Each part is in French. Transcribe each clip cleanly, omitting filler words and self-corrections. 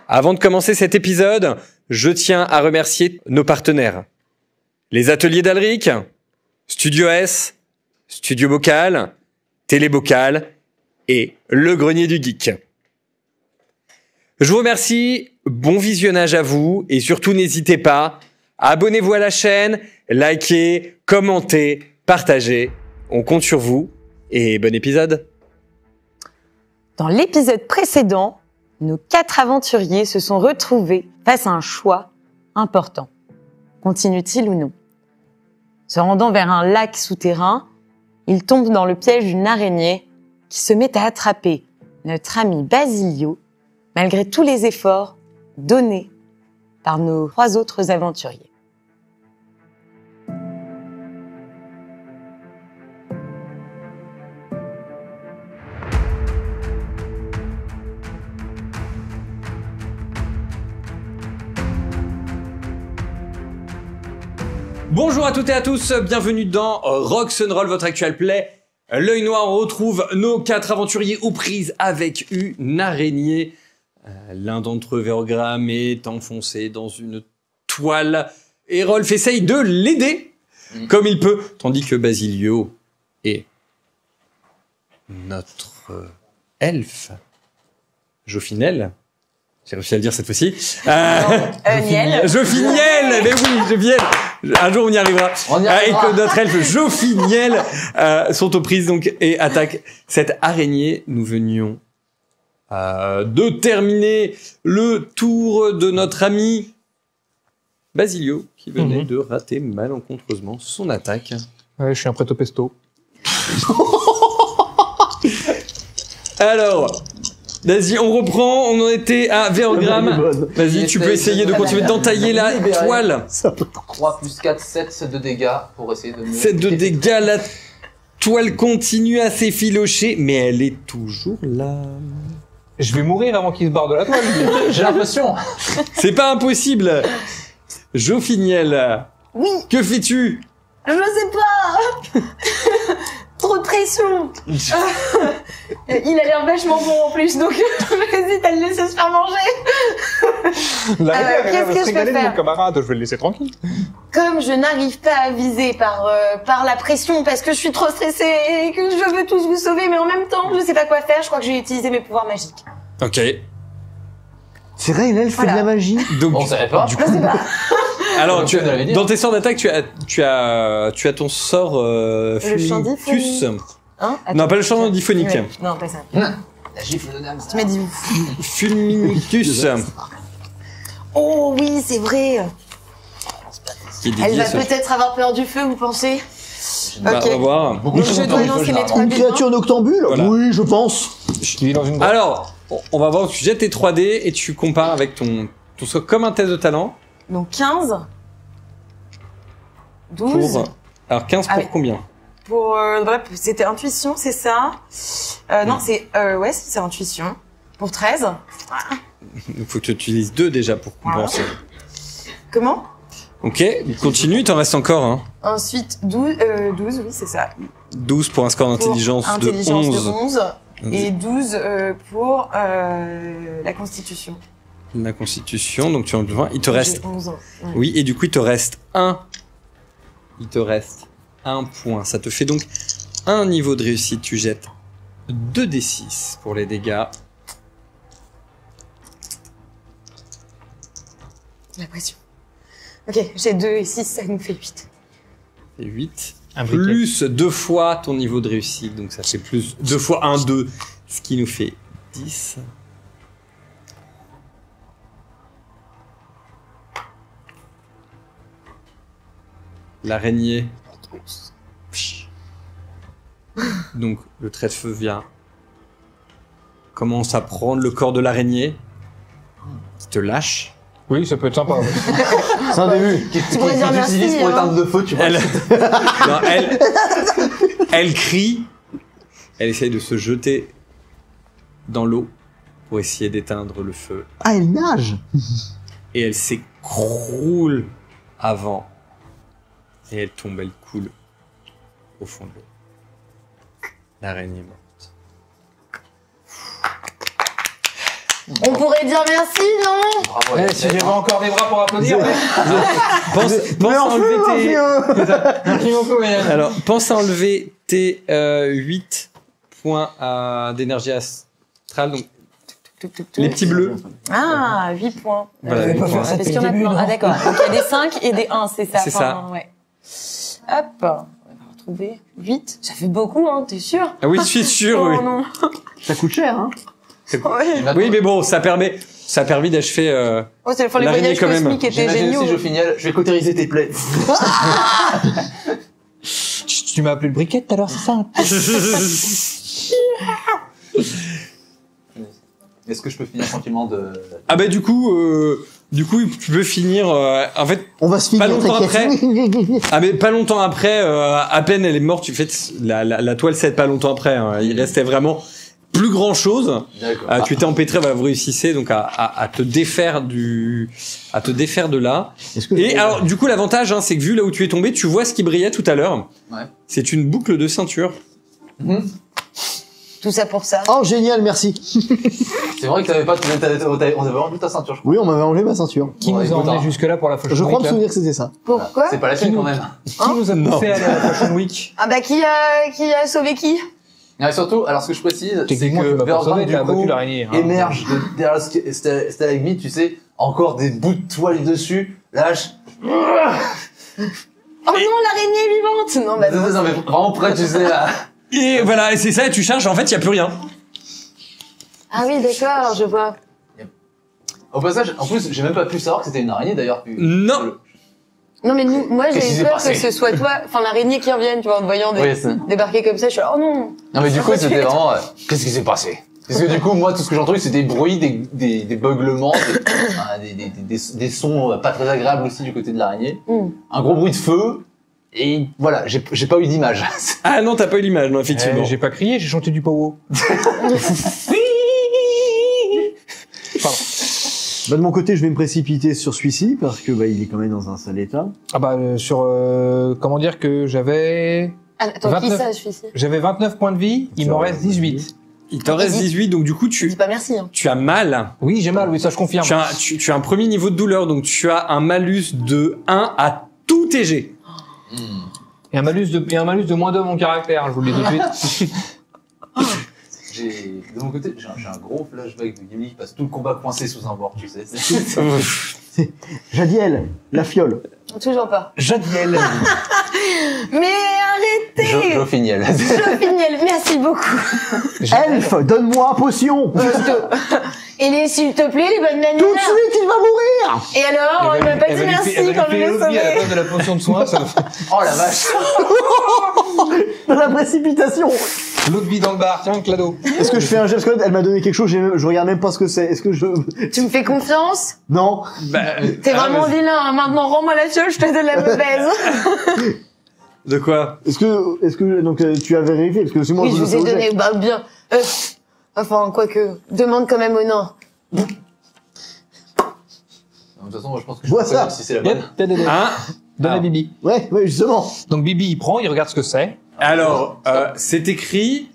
Avant de commencer cet épisode, je tiens à remercier nos partenaires. Les ateliers d'Alric, Studio S, Studio Bocal, Télé Bocal et Le Grenier du Geek. Je vous remercie, bon visionnage à vous et surtout n'hésitez pas, abonnez-vous à la chaîne, likez, commentez, partagez. On compte sur vous et bon épisode. Dans l'épisode précédent, nos 4 aventuriers se sont retrouvés face à un choix important. Continue-t-il ou non? Se rendant vers un lac souterrain, ils tombent dans le piège d'une araignée qui se met à attraper notre ami Basilio, malgré tous les efforts donnés par nos 3 autres aventuriers. Bonjour à toutes et à tous, bienvenue dans Rock'n'Roll, votre actual play. L'œil noir, on retrouve nos 4 aventuriers aux prises avec une araignée. L'un d'entre eux, Vérogramme, est enfoncé dans une toile. Et Rolf essaye de l'aider comme il peut, tandis que Basilio et notre elfe, Jophinel, j'ai réussi à le dire cette fois-ci. Jophinel, mais oui, Jophinel. Un jour on y arrivera. Et que notre elfe Jophinel sont aux prises donc et attaquent cette araignée. Nous venions de terminer le tour de notre ami Basilio qui venait de rater malencontreusement son attaque. Ouais, je suis un prêt au pesto. Alors, vas-y, on reprend. On en était à Vérogramme. Vas-y, tu peux essayer de continuer d'entailler la toile. 3 plus 4, 7 de dégâts pour essayer de mieux... 7 de dégâts, la toile continue à s'effilocher, mais elle est toujours là. Je vais mourir avant qu'il se barre de la toile. J'ai l'impression. C'est pas impossible. Jophinel. Oui. Que fais-tu? Je sais pas. Trop de pression. Il a l'air vachement bon en plus, donc j'hésite à le laisser se faire manger. Qu'est-ce que je peux faire? Mon camarade, je vais le laisser tranquille. Comme je n'arrive pas à viser par la pression parce que je suis trop stressée et que je veux tous vous sauver, mais en même temps, je sais pas quoi faire, je crois que je vais utiliser mes pouvoirs magiques. Ok. C'est vrai, une elfe fait de la magie. Donc, On savait pas. Je sais pas. alors, dire. dans tes sorts d'attaque, tu as ton sort chant Fulminicus. Hein? Attends, Non, pas le chant diphonique. Ouais. Non, pas ça. La gifle de dame. Tu m'as dit. Fulminicus. Oh oui, c'est vrai. Qui est Elle dédié va à ce- peut-être avoir peur du feu, vous pensez? Bah, on va voir. Donc je dois lancer mes 3 Une dés. créature noctambule? Voilà. Oui, je pense. Il est dans une boîte. Alors, on va voir, tu jettes tes 3D et tu compares avec ton score comme un test de talent. Donc 15. 12. Alors 15 pour Ah oui. combien? Voilà, c'était intuition, c'est ça. Non, c'est c'est intuition. Pour 13. Il faut que tu utilises 2 déjà pour compenser. Comment? Ok, continue, il t'en reste encore. Hein. Ensuite 12, oui, c'est ça. 12 pour un score Pour d'intelligence de intelligence 11. de 11 et 12 pour la constitution. La constitution, donc tu en as besoin. Il te reste... J'ai 11 ans. Ouais. Oui, et du coup, il te reste 1. Il te reste 1 point. Ça te fait donc un niveau de réussite. Tu jettes 2d6 pour les dégâts. La pression. Ok, j'ai 2 et 6, ça nous fait 8. Et 8. Un briquet. Plus 2 fois ton niveau de réussite. Donc ça fait plus 2 fois 1, 2. Ce qui nous fait 10. L'araignée. Donc le trait de feu vient. Commence à prendre le corps de l'araignée. Qui te lâche. Oui, ça peut être sympa. Ouais. C'est un début. Tu pourrais dire merci. Utilise pour éteindre le feu, tu vois. Elle crie. Elle essaye de se jeter dans l'eau pour essayer d'éteindre le feu. Ah, elle nage. Et elle s'écroule avant. Et elle tombe, elle coule au fond de l'eau. L'araignée est morte. On pourrait dire merci, non? Bravo. Eh, si j'avais encore des bras pour applaudir. Pense à enlever tes... Merci beaucoup, mesdames. Alors, pense à enlever tes 8 points d'énergie astrale, donc les petits bleus. Ah, 8 points. Voilà, Vous avez 8 pas points. fait ça Parce depuis qu'il y en a le début, plein. non? Ah, d'accord. Donc, il y a des 5 et des 1, c'est ça. C'est ça. Ouais. Hop. On va retrouver 8. Ça fait beaucoup, hein, t'es sûr? Ah oui, je suis sûr, Oh oui. non. Ça coûte cher, hein. Ouais. Oui, mais bon, ça a permis d'achever... Oh, c'est les L'araignée, voyages quand même. cosmiques étaient J'imagine géniaux. aussi, je finis, je vais cautériser tes plaies. Tu m'as appelé le briquet tout à l'heure, c'est ça? Est-ce que je peux finir tranquillement de... Ah bah du coup, tu peux finir... en fait, On va se finir. Pas longtemps t'inquiète. ah mais pas longtemps après, à peine elle est morte, tu fais la toile s'aide pas longtemps après. Hein. Il restait vraiment plus grand chose. D'accord. Tu étais empêtré, vous réussissez donc à te défaire de là. Est-ce que Et alors du coup l'avantage, hein, c'est que vu là où tu es tombé, tu vois ce qui brillait tout à l'heure. Ouais. C'est une boucle de ceinture. Tout ça pour ça. Oh, génial, merci. C'est vrai que t'avais pas... On avait enlevé ta ceinture, je crois. Oui, on m'avait enlevé ma ceinture. Qui Ouais, nous a écoute, emmené hein. jusque-là pour la Fashion Je crois Week, me là? souvenir que c'était ça. Pourquoi? C'est pas la tienne, quand même. Qui nous a poussé à aller à la Fashion Week? Ah bah, qui a sauvé qui? Et surtout, alors ce que je précise, c'est Techniquement, tu que m'as pas Verbrand, sauvé, du t'as battu coup, l'araignée. hein. émerge de derrière le stalagmite, tu sais, encore des bouts de toile dessus. Lâche. Oh non, l'araignée est vivante! Non, bah non. Non, mais vraiment prêt, tu sais, là. Et voilà, et c'est ça, et tu charges, en fait il y a plus rien. Ah oui, d'accord, je vois. Au passage, en plus, j'ai même pas pu savoir que c'était une araignée, d'ailleurs. Non. Non, mais moi, Qu'est-ce qui j'ai s'est peur passé que ce soit toi, enfin, l'araignée qui revienne, tu vois, en te voyant Oui, c'est... débarquer comme ça, je suis là, oh non! Non, mais du coup, Ah, c'était tu- vraiment, qu'est-ce qui s'est passé? Parce que du coup, moi, tout ce que j'ai entendu, c'est des bruits, des beuglements, des sons pas très agréables aussi du côté de l'araignée. Mm. Un gros bruit de feu. Et voilà, j'ai pas eu d'image. Ah non, t'as pas eu l'image, non, effectivement. J'ai pas crié, j'ai chanté du powo. Pardon. Bah, de mon côté, je vais me précipiter sur celui-ci parce que bah, il est quand même dans un sale état. Ah bah, comment dire que j'avais Ah, attends, 29. qui ça, je suis ici? J'avais 29 points de vie, il Ça m'en va, reste 18. Il t'en reste 18, donc du coup Je dis pas merci, hein. tu as mal. Oui, j'ai mal, oui, ça je confirme. Tu as un premier niveau de douleur, donc tu as un malus de 1 à tous tes jets. Et un malus de moins 2 à mon caractère, je vous le dis tout de suite. De mon côté, j'ai un gros flashback de Gimli qui passe tout le combat coincé sous un bord, tu sais. Jadiel, la fiole. Toujours pas. Jadiel. Mais arrêtez! Joffiniel. Joffiniel, merci beaucoup. Elfe, donne-moi potion. Et s'il te plaît, les bonnes manières. Tout de suite, il va mourir. Et alors, il m'a pas dit merci quand je l'ai à la sauvé. place de la potion de soin, ça Oh la vache. Dans la précipitation. l'eau de vie dans le bar, tiens, Clado. Est-ce que je fais un geste? Elle m'a donné quelque chose, je regarde même pas ce que c'est. Est-ce que je... Tu me fais confiance? Non. T'es vraiment vilain, hein. Maintenant rends-moi la fiole, je te donne la mauvaise. De quoi? Est-ce que donc tu as vérifié? Parce que c'est moi Oui, qui je vous ai le sais au donné, jet. bah bien. Enfin, quoique, demande quand même au nain. De toute façon, moi, je pense que je Vois peux ça. connaître si c'est la bonne. Hein? Donne à Alors. Bibi. Ouais, justement. Donc Bibi, il prend, il regarde ce que c'est. Alors, c'est écrit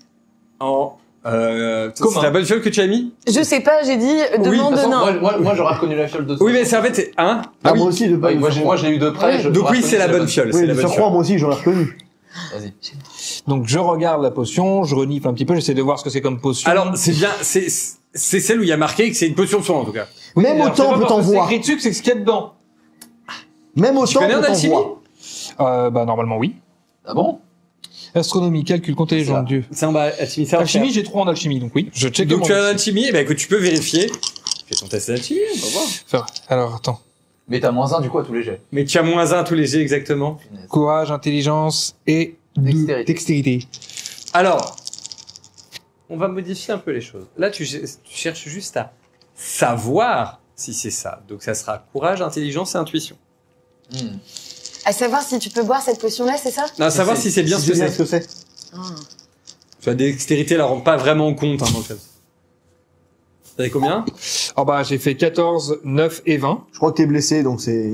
en... c'est Comment la bonne fiole que tu as mis? Je sais pas, j'ai dit De demande toute au façon, nain. moi, j'aurais reconnu la fiole de Oui, mais c'est en fait, c'est... Hein? Ah, Ah oui. moi aussi, de Ouais, moi, je l'ai eu de près. Oui. je- Donc j'aurais oui, reconnu c'est la que bonne fiole. Oui, C'est la de bonne surcroît, fiole. moi aussi, j'aurais reconnu. Vas-y. Donc je regarde la potion, je renifle un petit peu, j'essaie de voir ce que c'est comme potion. Alors, c'est bien, c'est celle où il y a marqué que c'est une potion de soin, en tout cas. Oui, Même alors, au c'est pas temple, parce que t'envoies. c'est écrit dessus que c'est ce qu'il y a dedans. Même au Tu connais en temple, alchimie? t'envoies. Bah normalement oui. Ah bon? Astronomie, calcul, compter les C'est ça. gens de Dieu. C'est en bas, alchimie, ça va Alchimie, faire. j'ai 3 en alchimie, donc oui. Je check. Donc tu as l'alchimie, bah écoute, tu peux vérifier. Fais ton test d'alchimie, on va voir. Alors attends. Mais t'as -1 du coup à tous les jets. Mais tu as -1 à tous les jets, exactement. Punaise. Courage, intelligence et dextérité. Alors, on va modifier un peu les choses. Là, tu cherches juste à savoir si c'est ça. Donc ça sera courage, intelligence et intuition. Hmm. À savoir si tu peux boire cette potion-là, c'est ça? Non, à savoir si c'est bien ce que c'est. ce que c'est. La dextérité la rend pas vraiment en compte, hein, dans le fait. T'avais combien? Oh bah j'ai fait 14, 9 et 20. Je crois que t'es blessé, donc c'est...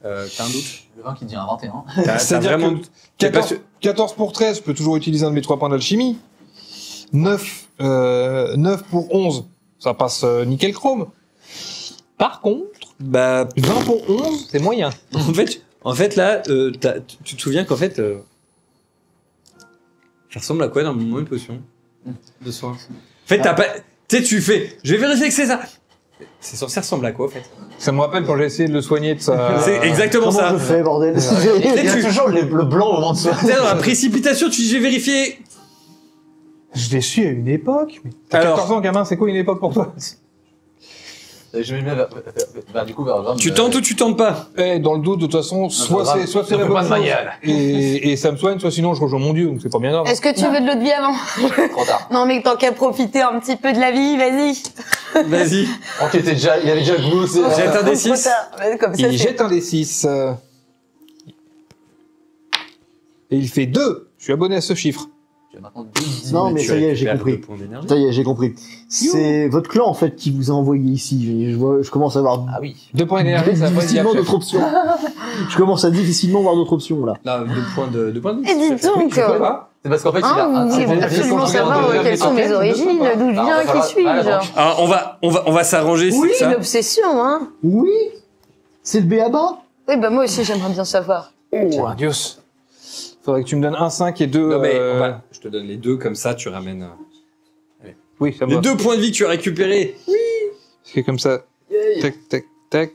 T'as un doute? Le 20 qui dit un 21. T'as C'est-à-dire vraiment que doute? T'es pas 14, sûr- 14 pour 13, je peux toujours utiliser un de mes 3 points d'alchimie. 9 pour 11, Ça passe nickel chrome. Par contre, Bah, 20 pour 11, c'est moyen. en fait là, tu te souviens qu'en fait, ça ressemble à quoi normalement une potion de soin? En fait, t'as pas, tu sais, tu fais, je vais vérifier que c'est ça. C'est censé ressembler à quoi en fait? Ça me rappelle quand j'ai essayé de le soigner de sa... C'est exactement Comment ça. je fais, bordel? Il y a toujours le blanc au moment de soi. Tu sais, dans la précipitation, tu dis, je vais vérifier. Je l'ai su à une époque, mais... T'as Alors. 14 ans, gamin, c'est quoi une époque pour toi? Je me mets du coup vers 20. Tu tentes ou tu tentes pas? Dans le doute, de toute façon, soit grave. c'est Ça la fait bonne pas de chose, manière. et ça me soigne, soit sinon je rejoins mon dieu, donc c'est pas bien grave. Est-ce que tu veux de l'eau de vie avant? Trop tard. Non, mais tant qu'à profiter un petit peu de la vie, vas-y. Vas-y. Oh, il avait déjà le goût aussi. Jette un des Trop 6. tard. Ouais, comme ça, Il jette un des 6. Et il fait 2. Je suis abonné à ce chiffre. Tu as maintenant 12 Non, mais ça y est, j'ai compris. Ça y est, j'ai compris. C'est votre clan, en fait, qui vous a envoyé ici. Je commence à voir Ah oui. 2 points d'énergie, ça va pas être difficilement bien. d'autres options. Je commence à difficilement voir d'autres options, là. Là, 2 points de vie. Et dis donc, Tu peux pas C'est parce qu'en fait, il hein, a vous voulez c'est- absolument c'est- savoir c'est- quelles sont mes origines, d'où je viens, qui suis-je. Ah, on va s'arranger, Oui, c'est une ça. obsession, hein. Oui? C'est le béaba? Oui, bah moi aussi, j'aimerais bien savoir. Oh, adios. Faudrait que tu me donnes un 5 et 2... Non mais je te donne les 2 comme ça, tu ramènes Oui, ça me les va. 2 points de vie que tu as récupérés. C'est comme ça. Tac, tac, tac.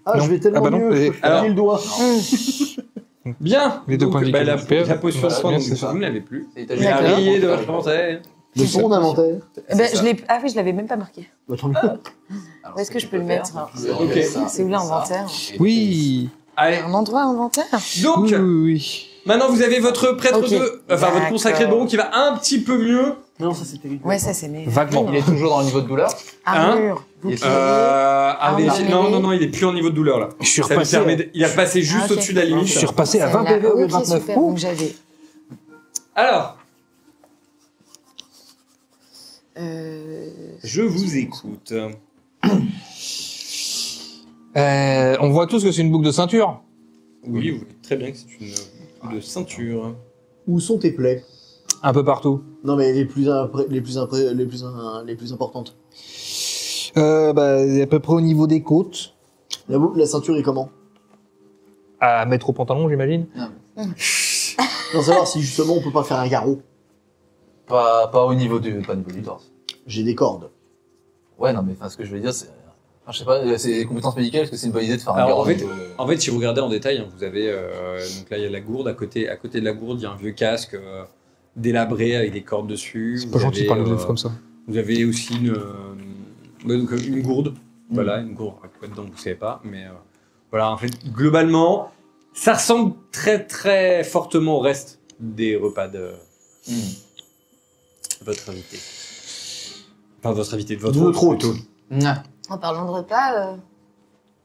Ah, Non. je vais tellement Ah bah non, mieux, je et- peux filer le doigt. Bien. Les 2 Donc, points de vie bah, que la, je récupère. la potion de Voilà, soin, bien, donc, c'est ça. vous ne l'avez plus. Et t'as Il a juste- rayé de votre inventaire. De son inventaire. Eh ben, ah oui, je l'avais même pas marqué. Bah, tant mieux. Alors, Où est-ce que je peux le faire, mettre, hein? c'est Ok. ça, C'est où là, ça. inventaire? Et Oui. Allez. Un endroit inventaire? Donc, Oui, oui. maintenant vous avez votre prêtre Ok. de, enfin votre consacré de D'accord. Baron qui va un petit peu mieux. Non, ça c'était rigolo. Ouais, ça c'est mes... Vaguement. Il est toujours dans le niveau de douleur. Armure. Il est bouclier. À vérifier. non, Non, il est plus en niveau de douleur là. Je suis Ça lui repassé, permet il a passé juste Ah, ok. au-dessus de la limite. je suis repassé à 20 Celle-là. PV au lieu de Ok, 29. super, donc j'avais... Alors, Euh... je vous écoute. On voit tous que c'est une boucle de ceinture. Oui, vous voyez très bien que c'est une boucle de ceinture. Où sont tes plaies? Un peu partout. Non, mais les plus importantes. Bah, à peu près au niveau des côtes. La ceinture est comment? À mettre au pantalon, j'imagine. Sans savoir si justement on peut pas faire un garrot. Pas au niveau du torse. J'ai des cordes. Ouais, non, mais enfin, ce que je veux dire, c'est. Enfin, je sais pas, c'est des compétences médicales, est-ce que c'est une bonne idée de faire un Alors, garrot en fait, niveau- En fait, si vous regardez en détail, hein, vous avez donc là il y a la gourde à côté de la gourde, il y a un vieux casque délabré avec des cordes dessus. C'est Vous pas gentil de avez, parler de l'œuf comme ça. Vous avez aussi une gourde. Voilà, une gourde. Quoi dedans, vous savez pas, mais voilà. En fait, globalement, ça ressemble très très fortement au reste des repas de votre invité. Enfin, votre invité de votre De notre hôte. plutôt. En parlant de repas,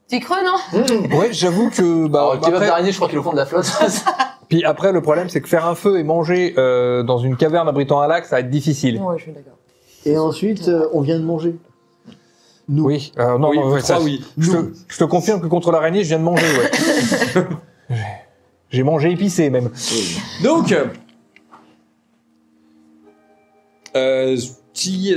t'es creux, non? Ouais, j'avoue que... Bah, Alors, le kebab après, d'araignée, je crois qu'il est au fond de la flotte. puis après, le problème, c'est que faire un feu et manger dans une caverne abritant un lac, ça va être difficile. Ouais, je suis d'accord. Et ensuite, on vient de manger. Nous. Oui, non, Oui, non, vous ouais, ça, trois, oui. je te confirme que contre l'araignée, je viens de manger, ouais. J'ai mangé épicé, même. Donc,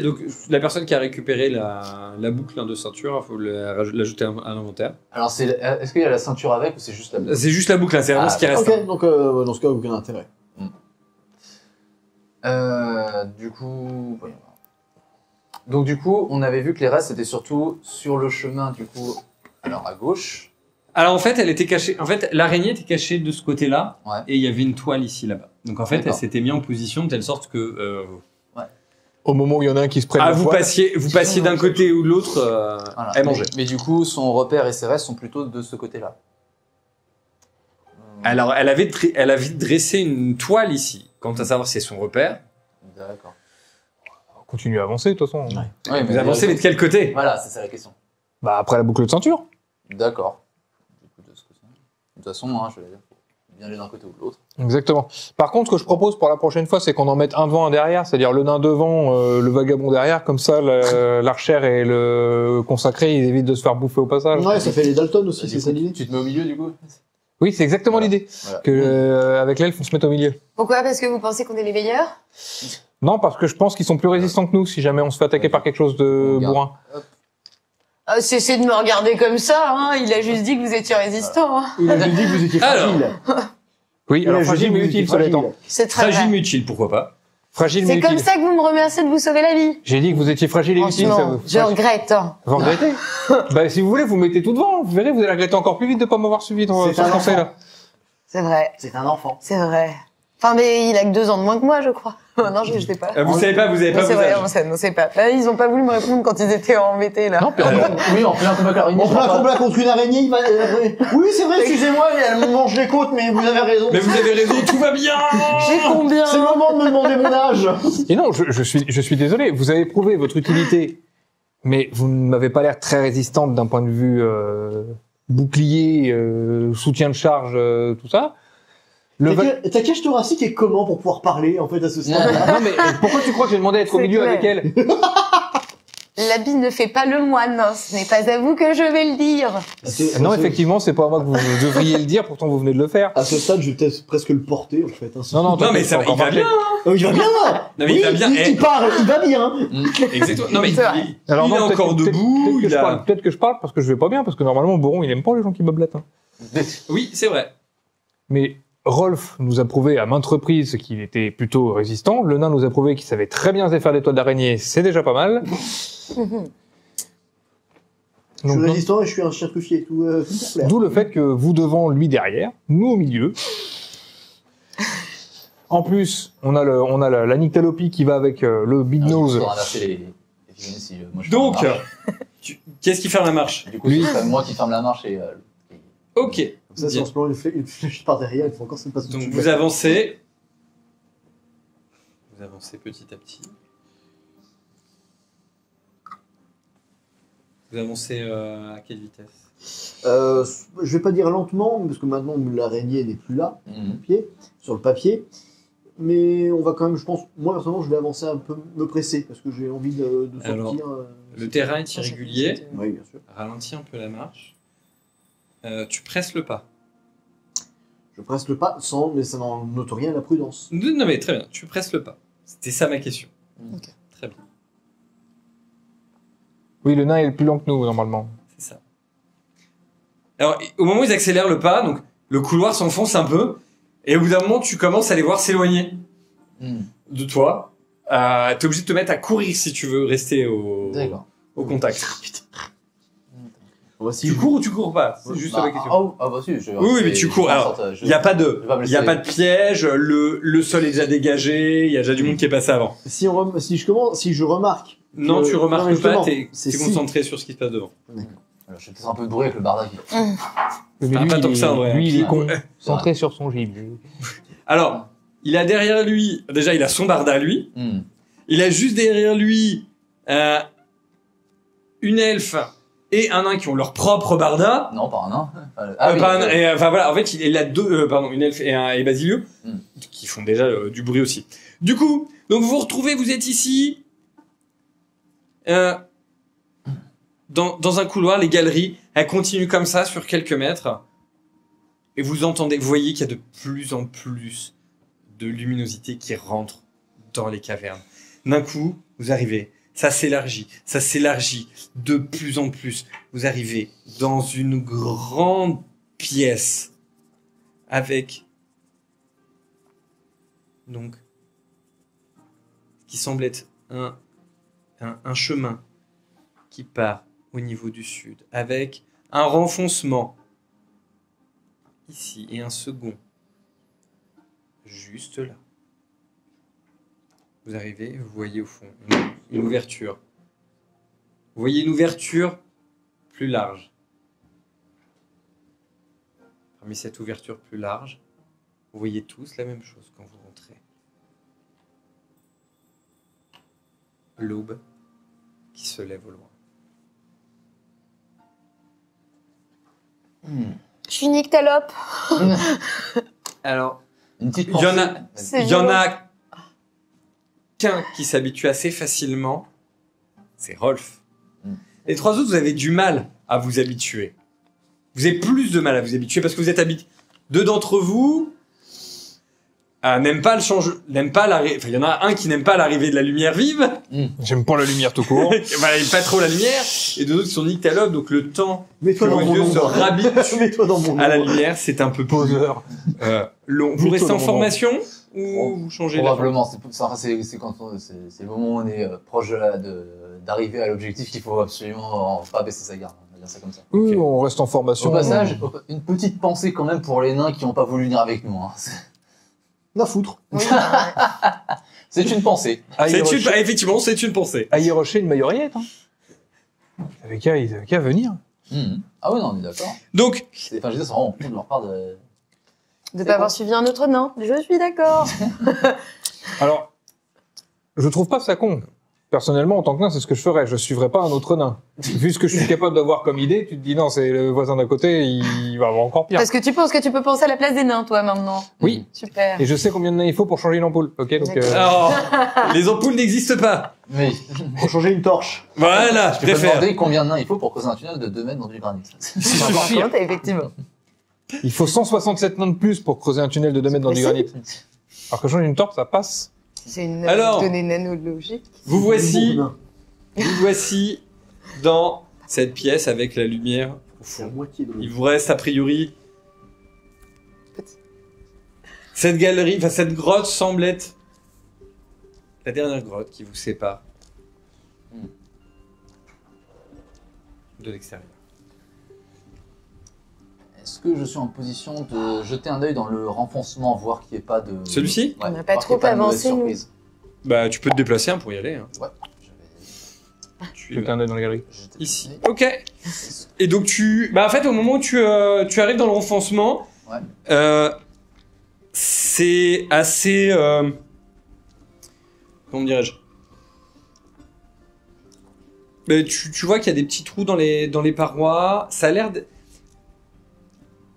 donc, la personne qui a récupéré la boucle de ceinture, il faut l'ajouter à l'inventaire. Alors, est-ce qu'il y a la ceinture avec ou c'est juste la C'est juste la boucle, hein, c'est vraiment Ah, ce qui reste. Ok, donc dans ce cas, aucun intérêt. Du coup, voyons voir. Donc du coup, on avait vu que les restes c'était surtout sur le chemin du coup, alors à gauche. Alors en fait, elle était cachée. En fait, l'araignée était cachée de ce côté-là, Ouais. et il y avait une toile ici là-bas. Donc en fait, elle D'accord. s'était mise en position de telle sorte que Au moment où il y en a un qui se prenne la vous poêle. passiez d'un côté ou de l'autre, Voilà. elle mangeait. Mais du coup, son repère et ses restes sont plutôt de ce côté-là. Alors elle avait dressé une toile ici. Quant à savoir si c'est son repère, D'accord. On continue à avancer, de toute façon. Ouais, vous avancez, mais de quel côté? Voilà, c'est ça la question. Bah, après la boucle de ceinture. D'accord. Du coup, de ce côté. De toute façon, hein, je vais dire, faut bien aller d'un côté ou de l'autre. Exactement. Par contre, ce que je propose pour la prochaine fois, c'est qu'on en mette un devant, un derrière, c'est-à-dire le nain devant, le vagabond derrière, comme ça, l'archère et le consacré, ils évitent de se faire bouffer au passage. Ouais, ça fait les Dalton aussi, Du c'est coup, ça l'idée. tu te mets au milieu du coup. Oui, c'est exactement l'idée. Voilà. Que avec l'elfe, on se mette au milieu. Pourquoi? Parce que vous pensez qu'on est les meilleurs? Non, parce que je pense qu'ils sont plus résistants que nous si jamais on se fait attaquer par quelque chose de Regarde. bourrin. Ah, cessez de me regarder comme ça, hein. Il a juste dit que vous étiez résistant, hein. Il a juste dit que vous étiez Alors. fragile. Oui, Il alors a juste dit fragile que mais vous étiez utile, cela étant. fragile. C'est très Fragile vrai. mais utile, pourquoi pas. Fragile mais C'est comme utile. ça que vous me remerciez de vous sauver la vie. J'ai dit que vous étiez fragile et utile. Ça Franchement, vous... je regrette, hein. Vous regrettez Bah si vous voulez, vous mettez tout devant. Vous verrez, vous allez regretter encore plus vite de pas m'avoir suivi dans C'est ce un conseil-là. C'est vrai, C'est un enfant. c'est vrai. Enfin, mais il a que 2 ans de moins que moi, je crois. Non, je sais pas. Vous savez pas Non, vos c'est vrai, âges. on sait pas. Là, ils ont pas voulu me répondre quand ils étaient embêtés, là. Non, puis Oui, on fait un combat avec l'araignée. On prend un combat contre une araignée, il va... Oui, c'est vrai, excusez-moi, elle me mange les côtes, mais vous avez raison. Mais vous avez raison, tout va bien. J'ai combien? C'est le moment de me demander mon âge. Et non, je suis désolé. Vous avez prouvé votre utilité, mais vous ne m'avez pas l'air très résistante d'un point de vue bouclier, soutien de charge, tout ça. Ta cage thoracique est comment pour pouvoir parler, en fait, à ce stade-là? Non mais pourquoi tu crois que j'ai demandé à être au C'est milieu clair. avec elle? L'habit ne fait pas le moine. Ce n'est pas à vous que je vais le dire. Non, effectivement, c'est pas à moi que vous devriez le dire, pourtant vous venez de le faire. À ce stade, je vais peut-être presque le porter, en fait. Hein, Non, Non mais ça va, il va bien. Oh, il va bien. Non mais il va bien. Il parle, il va bien. Exactement. Non mais C'est vrai. il est encore debout. Il a... Peut-être que je parle parce que je vais pas bien, parce que normalement, Boron, il aime pas les gens qui bablettent. Hein. Oui, c'est vrai. Mais Rolf nous a prouvé à maintes reprises qu'il était plutôt résistant. Le nain nous a prouvé qu'il savait très bien se faire des toiles d'araignée. C'est déjà pas mal. Je suis Donc, résistant et je suis un chien truffier, tout pour plaire. d'où le fait que vous devant, lui derrière, nous au milieu. En plus, on a la nyctalopie qui va avec le big nose. Pour inverser les figurines, si moi je Donc, ferme la marche. qu'est-ce qui ferme la marche? Du coup, c'est moi qui ferme la marche et Ok. Comme ça, si on se prend une flèche par derrière, il faut encore se passer Donc dessus. vous avancez. Vous avancez petit à petit. Vous avancez à quelle vitesse? Je vais pas dire lentement, parce que maintenant l'araignée n'est plus là, sur le papier. Mais on va quand même, je pense, moi personnellement, je vais avancer un peu, me presser, parce que j'ai envie de sortir. Alors, Le terrain est irrégulier. Oui, bien sûr. Ralentis un peu la marche. Tu presses le pas. Je presse le pas sans, mais ça n'en note rien à la prudence. Non mais très bien, tu presses le pas. C'était ça ma question. Ok. Très bien, Oui, le nain est plus lent que nous, normalement. c'est ça. Alors, au moment où ils accélèrent le pas, donc le couloir s'enfonce un peu, et au bout d'un moment, tu commences à les voir s'éloigner de toi. T'es obligé de te mettre à courir si tu veux rester D'accord. au contact. On va Tu cours ou tu cours pas? C'est juste la question. Bah si, je... Oui, mais tu cours. Alors, il n'y a pas de piège, le sol est déjà dégagé, il y a déjà du monde qui est passé avant. Si je remarque. Non, tu non, remarques mais pas, justement, t'es c'est concentré sur ce qui se passe devant. Je fais peut-être un peu de bruit avec le barda qui... Mais Ah, lui, pas tant que ça, en vrai. lui, il est Ouais. concentré sur son gibier. Alors, il a derrière lui, déjà il a son barda lui, il a juste derrière lui une elfe et un nain qui ont leur propre barda. Non, pas un nain. Enfin voilà, en fait il a deux, une elfe et Basilio, qui font déjà du bruit aussi. Du coup, donc vous vous retrouvez, vous êtes ici, dans un couloir, les galeries, elles continuent comme ça sur quelques mètres, et vous entendez, vous voyez qu'il y a de plus en plus de luminosité qui rentre dans les cavernes. D'un coup, vous arrivez, ça s'élargit de plus en plus. Vous arrivez dans une grande pièce avec donc ce qui semble être un chemin qui part au niveau du sud avec un renfoncement ici et un second juste là. Vous arrivez, vous voyez au fond une ouverture. Vous voyez une ouverture plus large. Parmi cette ouverture plus large, vous voyez tous la même chose quand vous rentrez. L'aube qui se lève au loin. Je suis nyctalope. Alors, Une petite il y en a, C'est il y en violent. a qu'un qui s'habitue assez facilement, c'est Rolf. Les trois autres, vous avez du mal à vous habituer. Vous avez plus de mal à vous habituer parce que vous êtes 2 d'entre vous n'aiment pas l'arrivée. Enfin, il y en a un qui n'aime pas l'arrivée de la lumière vive. J'aime pas la lumière tout court. Voilà, il aime pas trop la lumière. Et 2 autres qui sont nyctalogues, donc le temps que Mets-toi dans vos mon yeux se ombre. rabituent Mets-toi dans mon à la ombre. lumière, c'est un peu plus Poseur. long. Vous Mets-toi restez en dans mon formation ou vous changez la Probablement, c'est quand c'est le moment où on est proche d'arriver à l'objectif qu'il faut absolument pas baisser sa garde. On va dire ça comme ça. Oui, on reste en formation. Au passage, une petite pensée quand même pour les nains qui n'ont pas voulu venir avec nous. Hein. La foutre. Oui, C'est une pensée. Effectivement, c'est une pensée. À y rocher une mailloriette. Hein. Il y avait qu'à venir. Ah oui, non, on est d'accord. Donc, Enfin, je veux dire, c'est vraiment cool de leur part de... de pas avoir suivi un autre nain. Je suis d'accord. Alors, je trouve pas ça con. Personnellement, en tant que nain, c'est ce que je ferais. Je suivrais pas un autre nain. Vu ce que je suis capable d'avoir comme idée, tu te dis non, c'est le voisin d'à côté, il va avoir encore pire. Parce que tu penses que tu peux penser à la place des nains, toi, maintenant. Oui. Super. Et je sais combien de nains il faut pour changer une ampoule. Ok, donc alors, les ampoules n'existent pas. Oui. Faut changer une torche. Voilà, je Je peux préfère. demander combien de nains il faut pour creuser un tunnel de 2 mètres dans du granit. C'est encore compte, effectivement. il faut 167 nains de plus pour creuser un tunnel de 2 mètres dans du granit. Alors que changer une torche, ça passe. C'est une Alors. donnée nanologique. Vous voici, Beaucoup, vous voici dans cette pièce avec la lumière au C'est la fond. moitié de Il vous reste a priori cette galerie, enfin cette grotte semble être la dernière grotte qui vous sépare de l'extérieur. Est-ce que je suis en position de jeter un œil dans le renfoncement, voir qu'il n'y ait pas de... Celui-ci Ouais, On n'a pas voir qu'il y ait trop de mauvaise avancé, nous. surprise. Bah tu peux te déplacer pour y aller. Hein. Ouais. Tu Jeter un œil dans la galerie. Je vais ici. jeter un œil. Ok. Et donc bah en fait au moment où tu arrives dans le renfoncement, Ouais. c'est assez comment dirais-je. Mais tu vois qu'il y a des petits trous dans les parois. Ça a l'air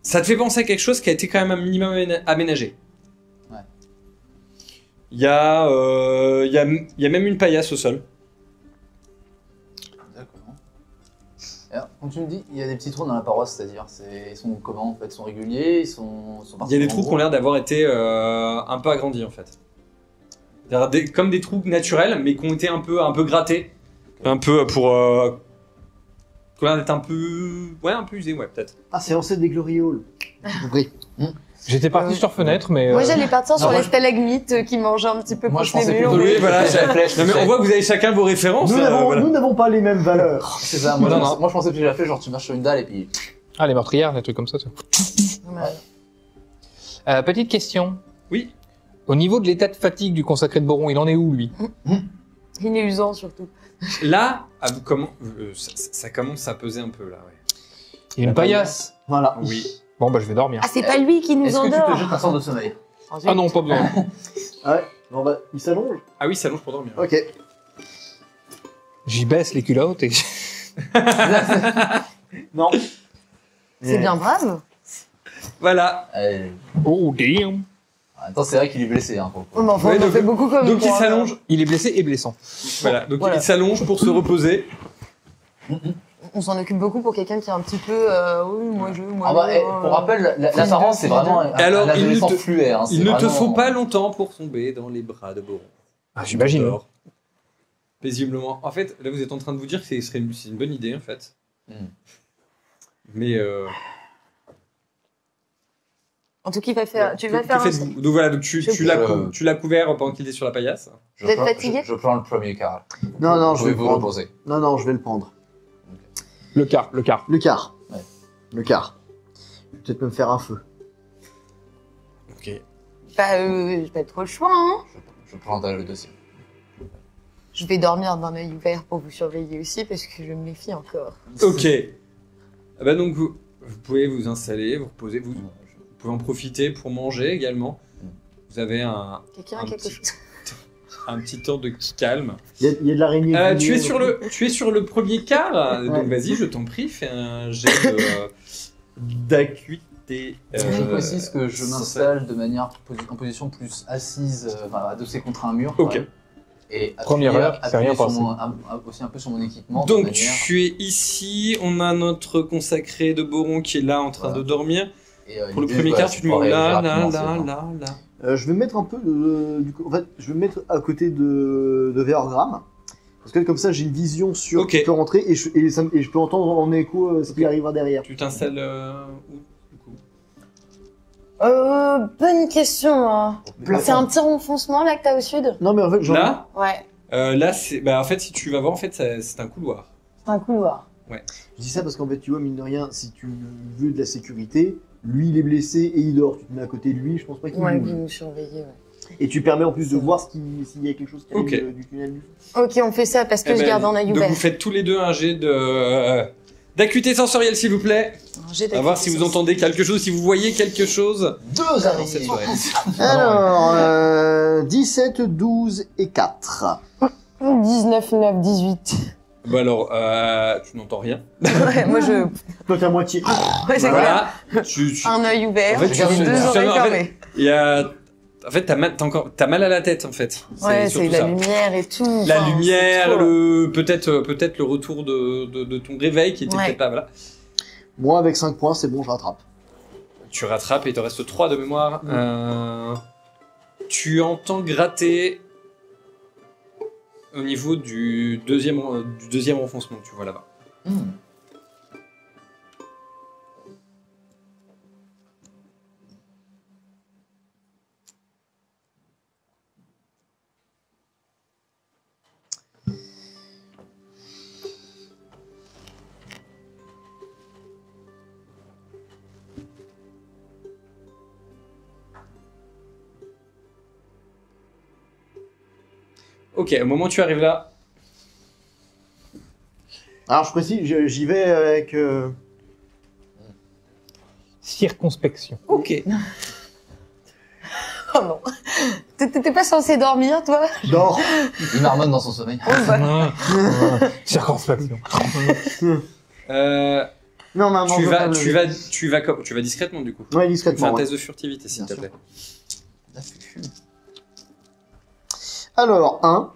ça te fait penser à quelque chose qui a été quand même un minimum aménagé. Ouais. Il y a même une paillasse au sol. D'accord. Alors, quand tu me dis, il y a des petits trous dans la paroi, c'est-à-dire, ils sont comment en fait? Ils sont réguliers, ils sont Il y a des trous qui ont l'air d'avoir été un peu agrandis en fait. C'est-à-dire comme des trous naturels, mais qui ont été un peu grattés. Un peu pour... qui ont l'air d'être un peu usés, ouais, peut-être. Ah, c'est l'ancêtre des Glory Halls. J'ai compris. J'étais parti sur fenêtre, mais... Moi, j'allais partir sur moi, les je- stalagmites qui mangeaient un petit peu Moi, plus je pensais les murs. plutôt Oui, voilà. la flèche. Non mais on voit que vous avez chacun vos références. Nous là, n'avons voilà. nous n'avons pas les mêmes valeurs. C'est ça, moi, Non, non. moi je pensais plus la flèche, genre tu marches sur une dalle et puis... Ah, les meurtrières, des trucs comme ça. Petite question. Oui. Au niveau de l'état de fatigue du consacré de Boron, il en est où, lui? Il est usant, surtout. Là, ça commence à peser un peu là. Ouais. Il y a une paillasse. Voilà. Oui. Bon, bah, je vais dormir. Ah, c'est pas lui qui nous Est-ce que tu te endort. jettes un sort de sommeil? Ah non, pas besoin. Ah ouais. Bon, bah, il s'allonge. Ah oui, ça allonge pour dormir. Ok. J'y baisse les culottes et... Non. C'est bien brave. Voilà. Oh, damn. Attends, c'est vrai qu'il est blessé, hein, pour le coup. Oh, mais enfin, Ouais, on en donc- fait beaucoup comme Donc il moi, s'allonge. Il est blessé et blessant. Voilà. Donc Voilà. il s'allonge pour se reposer. On s'en occupe beaucoup pour quelqu'un qui est un petit peu... oui, moi je... Moi, Ah bah, je- pour rappel, l'apparence, c'est vraiment un Alors, il ne adolescent te- fluet. Hein, Il c'est ne te vraiment- faut pas longtemps pour tomber dans les bras de Boron. Ah, j'imagine. Dors paisiblement. En fait, là vous êtes en train de vous dire que c'est une bonne idée en fait. Mais En tout cas, il va faire... Tu vas que faire un... faites-vous Donc voilà, donc tu l'as couvert pendant qu'il est sur la paillasse. Je Vous êtes prends- fatigué je prends le premier quart. Non, non, Vous je vais pouvez le vous prendre. reposer. Non, non, je vais le prendre. Le quart. Le quart. Ouais. Le quart. Je vais peut-être me faire un feu. Ok. Bah, j'ai pas trop le choix, hein. Je prends le deuxième. Je vais dormir d'un œil ouvert pour vous surveiller aussi, parce que je me méfie encore. Ok. Ah bah donc vous pouvez vous installer, vous reposer, vous pouvez en profiter pour manger également. Vous avez Quelqu'un a Un quelque petit- chose? un petit temps de calme. Il y a de l'araignée. Tu es sur le premier quart, donc Ouais. vas-y, je t'en prie, fais un jet d'acuité. Je précise que je m'installe de manière en position plus assise, adossée contre un mur. Ok. ouais. Et Première heure, c'est rien sur passé. aussi un peu sur mon équipement. de Donc manière- tu es ici, on a notre consacré de Boron qui est là en train Voilà. de dormir. Pour le l'idée, premier voilà, quart, c'est tu te pour mets là, arriver là, rapidement, là, c'est là, bon. là. Je vais mettre un peu en fait, je vais me mettre à côté de Véorgram. Parce que comme ça, j'ai une vision sur Ok. qui peut rentrer et je peux entendre en écho ce qui arrivera derrière. Tu t'installes où, du coup? Bonne question. Hein. Plafond. C'est un petit renfoncement là que t'as au sud? Non, mais en fait, genre. Là, Ouais, là, c'est, bah, en fait, si tu vas voir, en fait, c'est un couloir. c'est un couloir. Je dis ça parce qu'en fait, tu vois, mine de rien, si tu veux de la sécurité, lui, il est blessé et il dort. Tu te mets à côté de lui, je pense pas qu'il Ouais, bouge. vous nous surveillez, ouais. Et tu permets en plus de voir s'il y a quelque chose qui arrive Ok. du tunnel. Ok, on fait ça parce que Eh je ben, garde un œil donc ouvert. vous faites tous les deux un jet d'acuité sensorielle, s'il vous plaît. On va voir si vous entendez quelque chose, si vous voyez quelque chose. 2 dans cette araignées. soirée. Alors, 17, 12 et 4. 19, 9, 18. Bah alors, tu n'entends rien. Ouais, moi je. Donc à moitié. Ouais, c'est clair. Voilà. Tu, Un œil ouvert, En fait, tu et regardes deux le- oreilles en fait, fermées. il y a, en fait, t'as mal à la tête, en fait. Ouais, c'est surtout la ça. lumière et tout. La Enfin, lumière, c'est trop. peut-être le retour de ton réveil qui était Ouais. peut-être pas, voilà. Moi, avec 5 points, c'est bon, je rattrape. Tu rattrapes et il te reste 3 de mémoire. Tu entends gratter au niveau du deuxième renfoncement que tu vois là-bas. Ok, au moment où tu arrives là, Alors, je précise, j'y vais avec. Circonspection. ok. Oh non. T'étais pas censé dormir, toi? Dors. Il marmonne dans son sommeil. Circonspection. Non, maman, Tu je vas, veux tu pas vas, tu vas discrètement du coup. me lever. Ouais, Fais discrètement. un Ouais. test de furtivité s'il te Bien sûr. plaît. Alors, 1,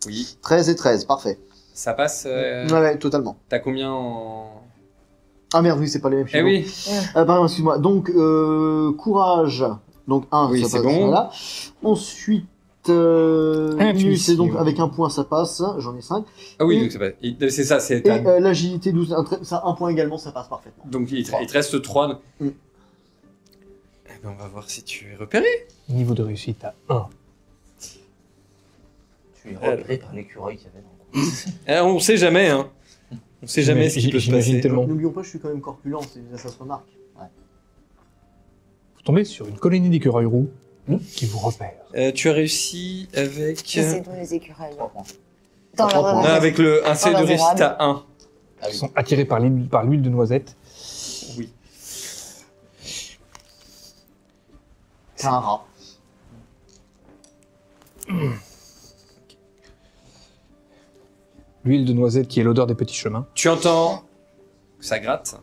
Oui. 13 et 13, parfait. Ça passe. Ouais, totalement. T'as combien en. Ah merde, oui, c'est pas les mêmes Eh chiffres. oui. Pardon, excuse-moi. Donc, courage. Donc, 1, Oui, ça c'est passe. bon. Voilà. Ensuite, Intuition. c'est donc avec un point, ça passe. J'en ai 5. Ah oui, Et- donc c'est ça, c'est. Et l'agilité 12, ça, un point également, ça passe parfaitement. Donc il te reste 3. Mm. Eh ben, on va voir si tu es repéré. Niveau de réussite à 1. Tu es repéré par l'écureuil qu'il y avait dans le coin. On sait jamais, hein. On sait jamais ce qui peut se J'imagine passer. tellement. N'oublions pas, je suis quand même corpulent, ça se remarque. Vous tombez sur une colonie d'écureuils roux qui vous repère. Tu as réussi avec. C'est dans les écureuils. Dans leur- Non, avec un C de leurs réussite érables. à 1. Ah Ils oui. sont attirés par l'huile de noisette. Oui. C'est un rat. L'huile de noisette qui est l'odeur des petits chemins. Tu entends que ça gratte.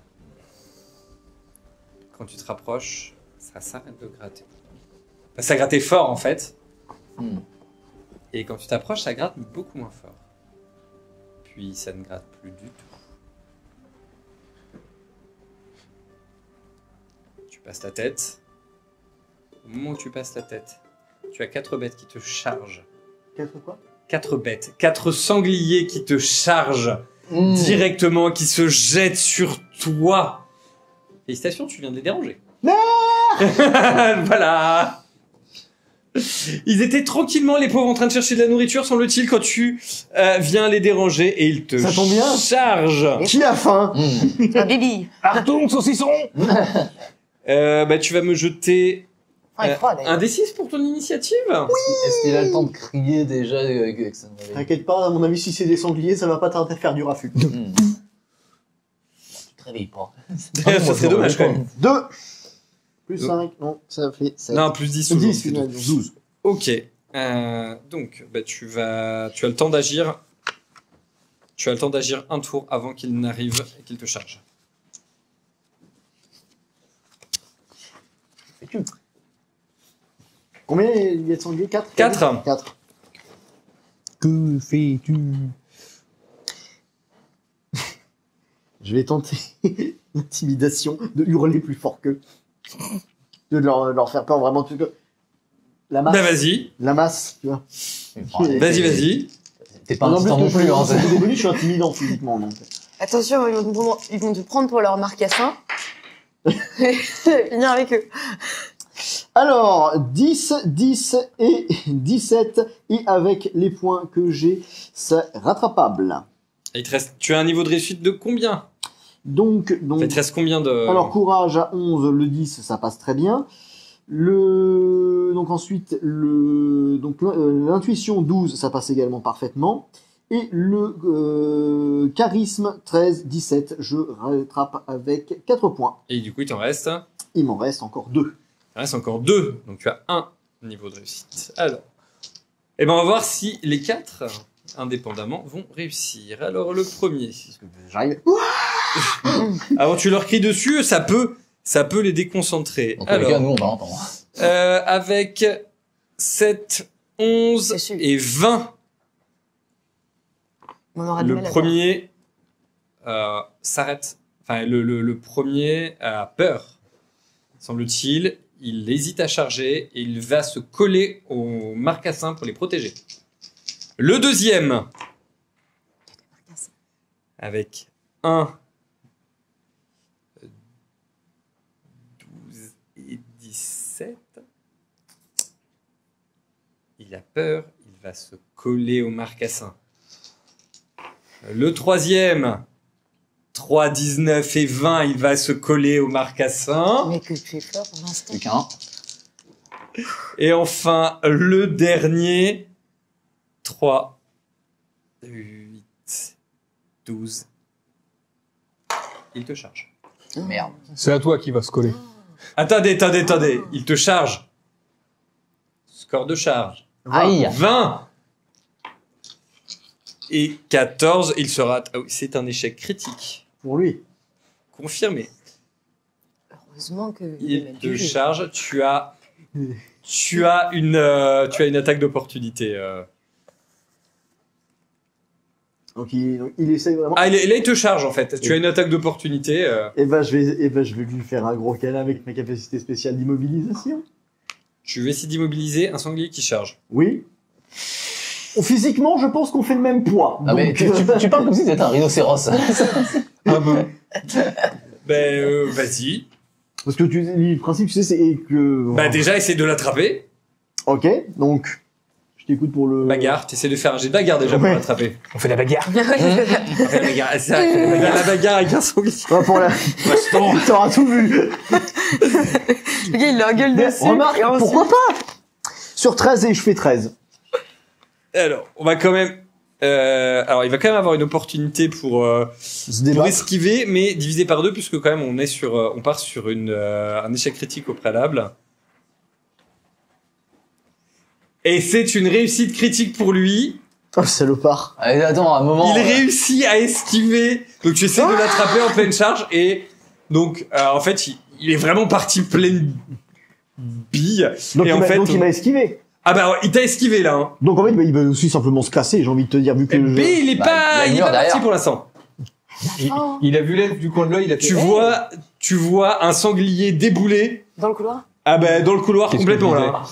Quand tu te rapproches, ça s'arrête de gratter. Enfin, ça grattait fort en fait. Hmm. Et quand tu t'approches, ça gratte mais beaucoup moins fort. Puis ça ne gratte plus du tout. Tu passes la tête. Au moment où tu passes la tête, tu as 4 bêtes qui te chargent. 4 quoi 4 bêtes, 4 sangliers qui te chargent Hmm. directement, qui se jettent sur toi. Félicitations, tu viens de les déranger. Voilà. Ils étaient tranquillement, les pauvres, en train de chercher de la nourriture, semble-t-il, quand tu viens les déranger et ils te Ça tombe bien. chargent. Qui a faim Hmm. Un baby. Artung, saucisson Bah, tu vas me jeter Enfin, il est froid, un d'ailleurs. D6 pour ton initiative. Est-ce qu'il a le temps de crier déjà avec ça T'inquiète pas, à mon avis, si c'est des sangliers, ça va pas tarder à faire du raffut. Hmm. Tu te réveilles pas. Ça serait dommage quand même. 2 plus 5, non, ça fait 7. Non, plus 10. 10, toujours, c'est tout. 12. Ok. Donc, bah, tu as le temps d'agir. Tu as le temps d'agir un tour avant qu'il n'arrive et qu'il te charge. Combien il y a de sangliers 4 4. 4. Que fais-tu? Je vais tenter l'intimidation de hurler plus fort qu'eux. De leur faire peur vraiment. La masse. Bah vas-y, La masse, tu vois. vas-y. T'es pas un titan non plus, plus, hein. Au début, je suis intimidant physiquement, donc. Attention, ils vont te prendre pour leur marcassin. Finir avec eux. Alors, 10, 10 et 17. Et avec les points que j'ai, c'est rattrapable. Et il te reste... Tu as un niveau de réussite de combien? Donc, Il te reste combien de... alors, courage à 11, le 10, ça passe très bien. Donc ensuite, l'intuition 12, ça passe également parfaitement. Et le charisme 13, 17, je rattrape avec 4 points. Et du coup, il t'en reste... Il m'en reste encore 2. Il reste encore 2, donc tu as un niveau de réussite. Alors, eh ben on va voir si les 4, indépendamment, vont réussir. Alors, le premier... J'arrive. Alors, tu leur cries dessus, ça peut les déconcentrer. Dans tous les cas, nous, on va l'entendre. Avec 7, 11 C'est sûr. et 20, On aura du le mal à premier s'arrête. Enfin, le premier a peur, semble-t-il. Il hésite à charger et il va se coller aux marcassins pour les protéger. Le deuxième, avec 1, 12 et 17, il a peur, il va se coller aux marcassins. Le troisième, 3, 19 et 20, il va se coller aux marcassins. Mais que tu es fort pour l'instant. Plus qu'un. Et enfin, le dernier, 3, 8, 12. Il te charge. Merde. C'est à toi qui va se coller. Attendez. Il te charge. Score de charge. Aïe. 20 et 14. Il sera... Ah oui, c'est un échec critique. Pour lui. Confirmé. Heureusement que Il te charge. Tu as une attaque d'opportunité. Donc il essaye vraiment. Ah, là, il te charge, en fait. Tu as une attaque d'opportunité. Et ben je vais lui faire un gros câlin avec ma capacité spéciale d'immobilisation. Tu veux essayer d'immobiliser un sanglier qui charge. Oui. Physiquement, je pense qu'on fait le même poids. Ah, mais Donc, tu parles comme si t'étais un rhinocéros. Ah bon. Vas-y. Parce que le principe, tu sais, c'est que. Bah déjà, essaie de l'attraper. Ok, donc je t'écoute pour le. Bagarre, t'essaies de faire un jet de bagarre déjà pour Ouais. l'attraper. On fait la bagarre. On fait la bagarre, c'est ça, la bagarre avec un sanglier. Ouais, pour la. T'auras tout vu. Le gars, il leur gueule dessus. Remarque, et ensuite- pourquoi pas Sur 13 et je fais 13. Alors, on va quand même... alors, il va quand même avoir une opportunité pour Se débattre. esquiver, mais divisé par 2, puisque quand même on est sur, on part sur un échec critique au préalable. Et c'est une réussite critique pour lui. Oh, salopard. Allez, attends, un moment. Il réussit à esquiver. Donc tu essaies de l'attraper en pleine charge et donc en fait il est vraiment parti pleine bille. Donc, Et il en m'a- fait, donc il m'a esquivé. Ah bah il t'a esquivé là. Hein. Donc en fait, bah, il va aussi simplement se casser, j'ai envie de te dire, vu que Mais il est Bah, pas, il y a il est le mur pas parti derrière. pour l'instant. Il a vu l'aile du coin de l'œil, il a fait. Tu vois un sanglier débouler. Dans le couloir. Ah bah dans le couloir Qu'est-ce complètement que tu là.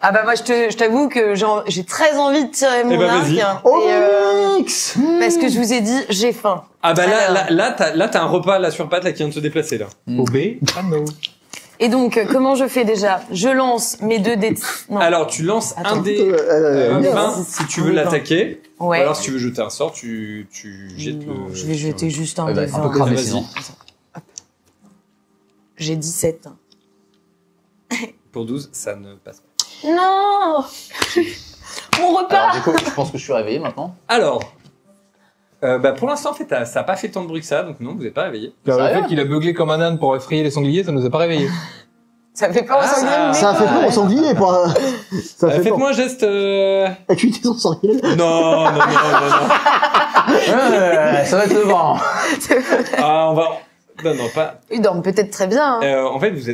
Ah bah moi, je t'avoue que j'ai très envie de tirer mon Eh ben, arc. vas-y. Hein, Oh, et, Mix parce que je vous ai dit, j'ai faim. Ah bah Alors. là t'as un repas là sur patte là qui vient de se déplacer là. Obé. Ah non. Et donc, comment je fais déjà? Je lance mes 2 dés. Non. Alors tu lances un Attends. dé Merde. 20 si tu veux l'attaquer. Ouais. Ou alors si tu veux jeter un sort, tu jettes Non, le... je vais jeter juste un Ouais, bah, dé un peu 20. cramé Vas-y. sinon. J'ai 17. Pour 12, ça ne passe pas. Non. Mon repas. Alors, du coup, je pense que je suis réveillé maintenant. Alors, bah pour l'instant, en fait, ça a pas fait tant de bruit que ça, donc non, vous n'êtes pas réveillé. Le Sérieux fait qu'il a beuglé comme un âne pour effrayer les sangliers, ça nous a pas réveillés. Ça fait peur au sanglier, mais Ça a fait pas. peur au sanglier, pas. Ça a fait peur. Faites-moi un geste... Acuité sans sanglier. Non. Ça va être le vent. Ah, on va... Non, pas... Ils dorment peut-être très bien. Hein. En fait, vous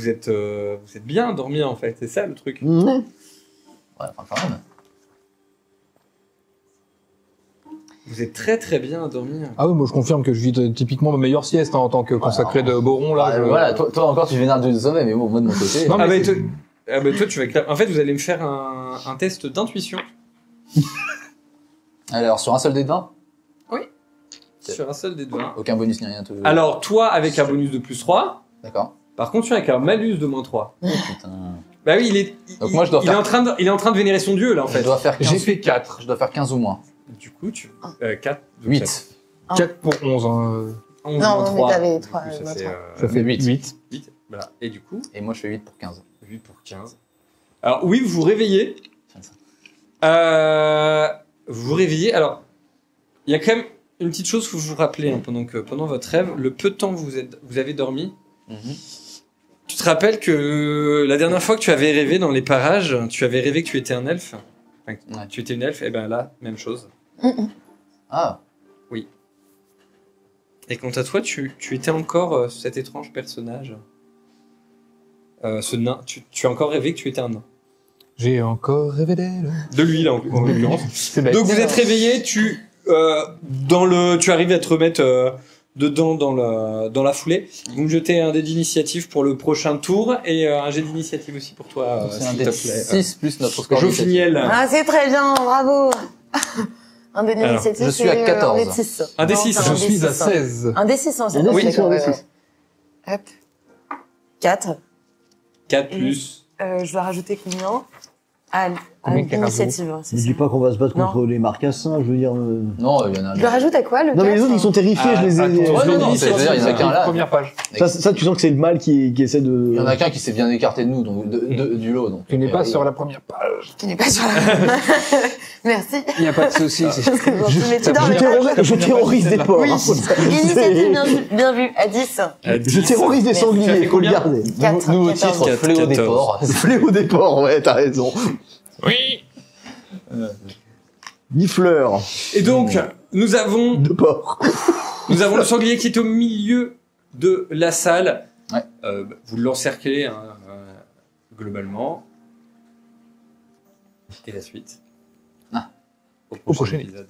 êtes bien endormi, en fait. C'est ça, le truc. Ouais. Ouais, enfin, quand même. Vous êtes très très bien endormi. Ah oui, moi je confirme que je vis typiquement ma meilleure sieste en tant que consacré de Boron là. Voilà, toi encore tu vénères du sommeil, mais bon, moi de mon côté. Non, mais Toi, tu vas... En fait, vous allez me faire un test d'intuition. Alors, sur un seul dé de 20, Sur un seul dé de 20. aucun bonus ni rien. Alors, toi, avec un bonus de plus 3. D'accord. Par contre, tu as avec un malus de moins 3. Oh, putain. Bah oui, Donc moi, je dois il faire- est en train de vénérer son dieu, là, en Je fait. dois faire 15. J'ai fait 4. Je dois faire 15 ou moins. Du coup, 4. 8. 4 pour 11. Hein. 11 Non, moins mais 3. t'avais Du coup, 3, ça moins fait, 3. Ça fait 8. 8. Voilà. Et du coup, Et moi, je fais 8 pour 15. 8 pour 15. Alors, oui, vous vous réveillez. Vous vous réveillez. Alors, il y a quand même une petite chose que vous vous rappelez hein, pendant votre rêve. Le peu de temps que vous avez dormi. Tu te rappelles que la dernière fois que tu avais rêvé dans les parages, tu avais rêvé que tu étais un elfe. Enfin, Ouais. tu étais une elfe. Et ben là, même chose. Ah, Et quant à toi, tu étais encore cet étrange personnage. Ce nain. Tu as encore rêvé que tu étais un nain. J'ai encore rêvé d'elle. De lui, là, en l'occurrence. C'est bête. Donc vous êtes réveillé, tu arrives à te remettre dedans dans la foulée. Vous me jetez un dé d'initiative pour le prochain tour et un jet d'initiative aussi pour toi, c'est un s'il dé te de plaît. 6 plus notre score. Jofiniel. Ah, c'est très bien, bravo. Un des Alors, initiatives, je suis à c'est, 14. Un des 6. Un des 6. Je suis à 16. Un des 6, hein, c'est Un des bon, six, d'accord, un des ouais, six. ouais. Hop. 4. 4 plus. Je dois rajouter combien à Combien qu'il l'initiative, hein, c'est Ne ça. dis pas qu'on va se battre Non. contre les marcassins, je veux dire. Non, il y en a Je le rajoute à quoi, le Non, mais les 4, autres, ils sont terrifiés, Ah, je les ai. attends, Ouais, non, non, l'initiative, c'est-à-dire, il y en a qu'un là. Première page. Ça, tu sens que c'est le mal qui essaie de. Il y en a qu'un qui s'est bien écarté de nous, donc du lot. Donc. Tu n'es pas Et- sur la première page. Tu n'es pas sur la... Merci. Il n'y a pas de souci. C'est gentil, mais tu dors, mais Je terrorise des porcs. Oui. hein, faut le savoir. Initiative bien vu, à 10. Je terrorise des Merci. sangliers, Tu as fait faut le combien garder. Quatre, Nouveau 14. titre, 4, Fléau des 14. porcs. Fléau des porcs, ouais, t'as raison. Oui. Nifleur Et donc, nous avons de porc. le sanglier qui est au milieu de la salle. Ouais. Vous l'encerclez hein, globalement. Et la suite. Ah. Au prochain épisode.